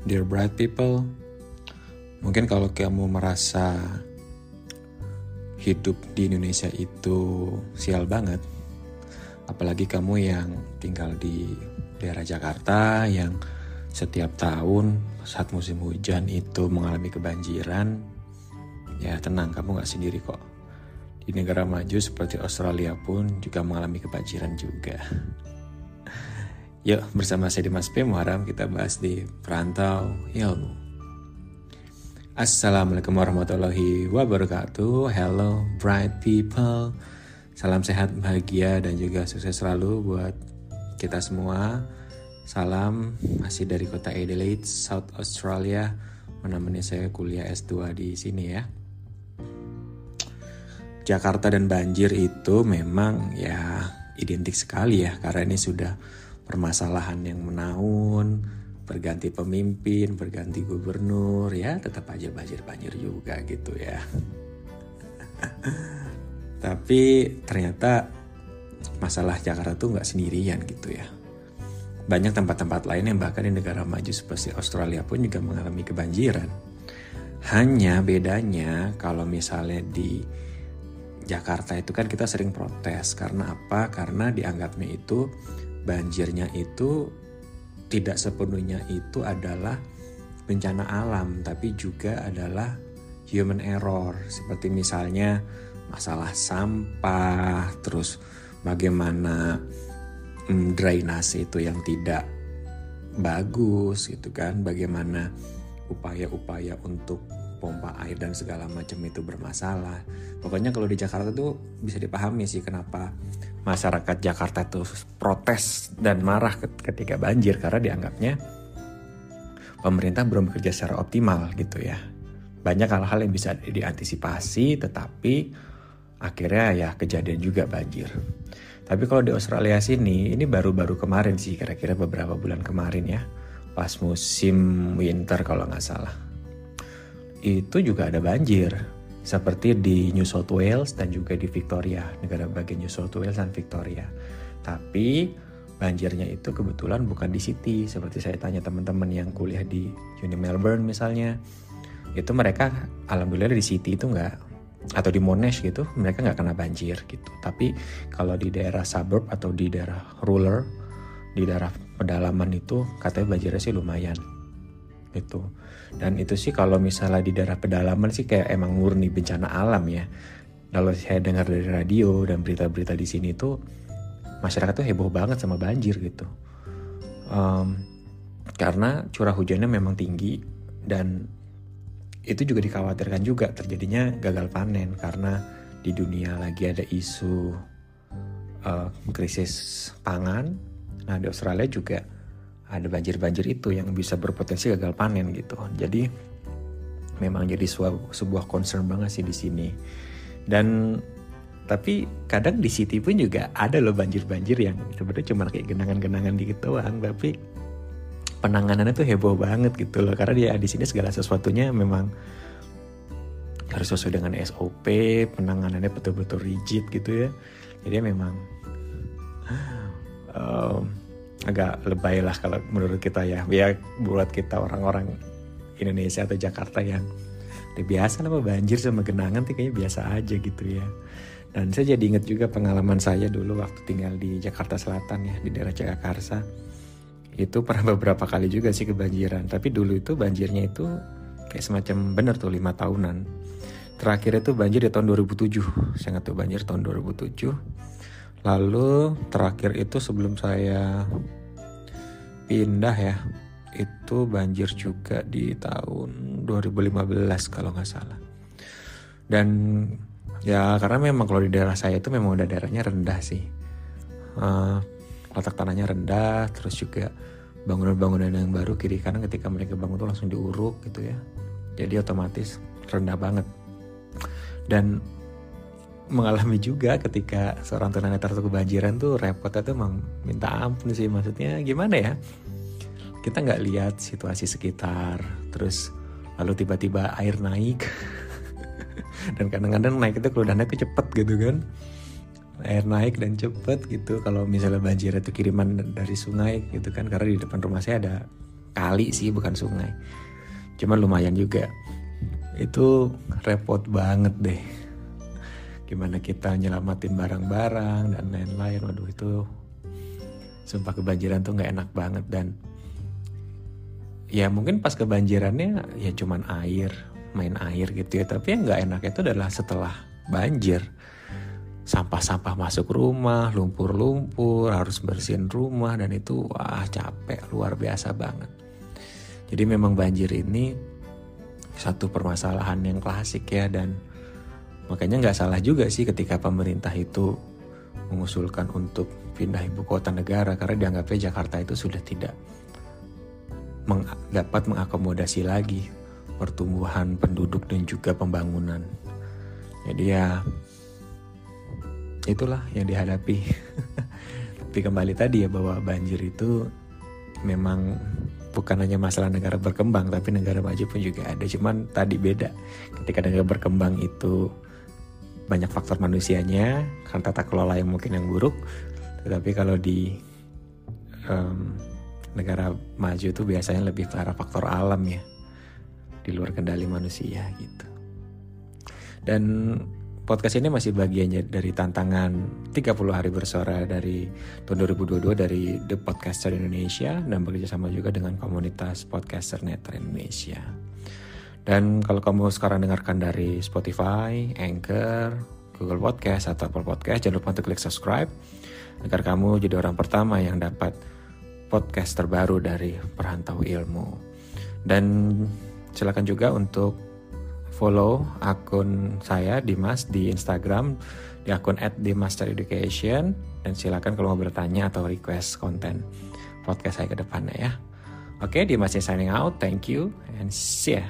Dear bright people, mungkin kalau kamu merasa hidup di Indonesia itu sial banget, apalagi kamu yang tinggal di daerah Jakarta yang setiap tahun saat musim hujan itu mengalami kebanjiran, ya tenang, kamu gak sendiri kok. Di negara maju seperti Australia pun juga mengalami kebanjiran juga. Yuk, bersama saya Dimas P. Muharam kita bahas di Perantau Ilmu. Assalamualaikum warahmatullahi wabarakatuh. Hello bright people. Salam sehat, bahagia, dan juga sukses selalu buat kita semua. Salam masih dari kota Adelaide, South Australia. Menemani saya kuliah S2 di sini ya. Jakarta dan banjir itu memang ya identik sekali ya, karena ini sudah permasalahan yang menaun, berganti pemimpin, berganti gubernur, ya tetap aja banjir juga gitu ya. Tapi ternyata masalah Jakarta tuh nggak sendirian gitu ya. Banyak tempat-tempat lain yang bahkan di negara maju seperti Australia pun juga mengalami kebanjiran. Hanya bedanya kalau misalnya di Jakarta itu kan kita sering protes. Karena apa? Karena dianggapnya itu banjirnya itu tidak sepenuhnya itu adalah bencana alam, tapi juga adalah human error. Seperti misalnya masalah sampah, terus bagaimana drainase itu yang tidak bagus gitu kan, bagaimana upaya-upaya untuk pompa air dan segala macam itu bermasalah. Pokoknya kalau di Jakarta tuh bisa dipahami sih kenapa masyarakat Jakarta tuh protes dan marah ketika banjir, karena dianggapnya pemerintah belum bekerja secara optimal gitu ya. Banyak hal-hal yang bisa diantisipasi, tetapi akhirnya ya kejadian juga banjir. Tapi kalau di Australia sini, ini baru-baru kemarin sih, kira-kira beberapa bulan kemarin ya, pas musim winter kalau nggak salah, itu juga ada banjir. Seperti di New South Wales dan juga di Victoria, negara bagian New South Wales dan Victoria. Tapi banjirnya itu kebetulan bukan di Sydney. Seperti saya tanya teman-teman yang kuliah di Uni Melbourne misalnya, itu mereka alhamdulillah di Sydney itu nggak, atau di Monash gitu, mereka nggak kena banjir gitu. Tapi kalau di daerah suburb atau di daerah rural, di daerah pedalaman itu katanya banjirnya sih lumayan gitu. Dan itu sih kalau misalnya di daerah pedalaman sih kayak emang murni bencana alam ya. Kalau saya dengar dari radio dan berita-berita di sini tuh masyarakat tuh heboh banget sama banjir gitu. Karena curah hujannya memang tinggi, dan itu juga dikhawatirkan juga terjadinya gagal panen karena di dunia lagi ada isu krisis pangan. Nah di Australia juga ada banjir-banjir itu yang bisa berpotensi gagal panen gitu. Jadi memang jadi sebuah concern banget sih di sini. Dan tapi kadang di city pun juga ada loh banjir-banjir yang sebenarnya cuma kayak genangan-genangan dikit doang, tapi penanganannya tuh heboh banget gitu loh. Karena dia di sini segala sesuatunya memang harus sesuai dengan SOP, penanganannya betul-betul rigid gitu ya. Jadi memang agak lebay lah kalau menurut kita ya. Ya buat kita orang-orang Indonesia atau Jakarta yang udah biasa sama banjir sama genangan tuh kayaknya biasa aja gitu ya. Dan saya jadi inget juga pengalaman saya dulu waktu tinggal di Jakarta Selatan ya, di daerah Jagakarsa. Itu pernah beberapa kali juga sih kebanjiran. Tapi dulu itu banjirnya itu kayak semacam bener tuh 5 tahunan. Terakhir itu banjir di tahun 2007. Saya ingat tuh banjir tahun 2007. Lalu terakhir itu sebelum saya pindah ya, itu banjir juga di tahun 2015 kalau nggak salah. Dan ya karena memang kalau di daerah saya itu memang udah daerahnya rendah sih. Letak tanahnya rendah, terus juga bangunan-bangunan yang baru kiri kanan ketika mereka bangun tuh langsung diuruk gitu ya. Jadi otomatis rendah banget. Dan mengalami juga ketika seorang tunanetra tuh kebanjiran tuh repotnya tuh emang minta ampun sih. Maksudnya gimana ya, kita nggak lihat situasi sekitar, terus lalu tiba-tiba air naik dan kadang-kadang naik itu kalau udah naik itu cepet gitu kan, air naik dan cepet gitu. Kalau misalnya banjir itu kiriman dari sungai gitu kan, karena di depan rumah saya ada kali sih, bukan sungai. Cuma lumayan juga. Itu repot banget deh. Gimana kita nyelamatin barang-barang dan lain-lain. Waduh, itu sumpah kebanjiran tuh gak enak banget. Dan ya mungkin pas kebanjirannya ya cuman air, main air gitu ya. Tapi yang gak enak itu adalah setelah banjir, sampah-sampah masuk rumah, lumpur-lumpur, harus bersihin rumah. Dan itu wah capek, luar biasa banget. Jadi memang banjir ini satu permasalahan yang klasik ya. Dan makanya gak salah juga sih ketika pemerintah itu mengusulkan untuk pindah ibu kota negara, karena dianggapnya Jakarta itu sudah tidak dapat mengakomodasi lagi pertumbuhan penduduk dan juga pembangunan. Jadi ya itulah yang dihadapi. Tapi kembali tadi ya, bahwa banjir itu memang bukan hanya masalah negara berkembang, tapi negara maju pun juga ada. Cuman tadi beda, ketika negara berkembang itu banyak faktor manusianya karena tata kelola yang mungkin yang buruk. Tetapi kalau di negara maju itu biasanya lebih ke arah faktor alam ya, di luar kendali manusia gitu. Dan podcast ini masih bagiannya dari tantangan 30 hari bersuara dari tahun 2022 dari The Podcaster Indonesia, dan bekerjasama juga dengan komunitas Podcaster Netra Indonesia. Dan kalau kamu sekarang dengarkan dari Spotify, Anchor, Google Podcast, atau Apple Podcast, jangan lupa untuk klik subscribe agar kamu jadi orang pertama yang dapat podcast terbaru dari Perantau Ilmu. Dan silakan juga untuk follow akun saya Dimas di Instagram di akun @dimastereducation, dan silakan kalau mau bertanya atau request konten podcast saya ke depannya ya. Oke, Dimas signing out. Thank you and see ya.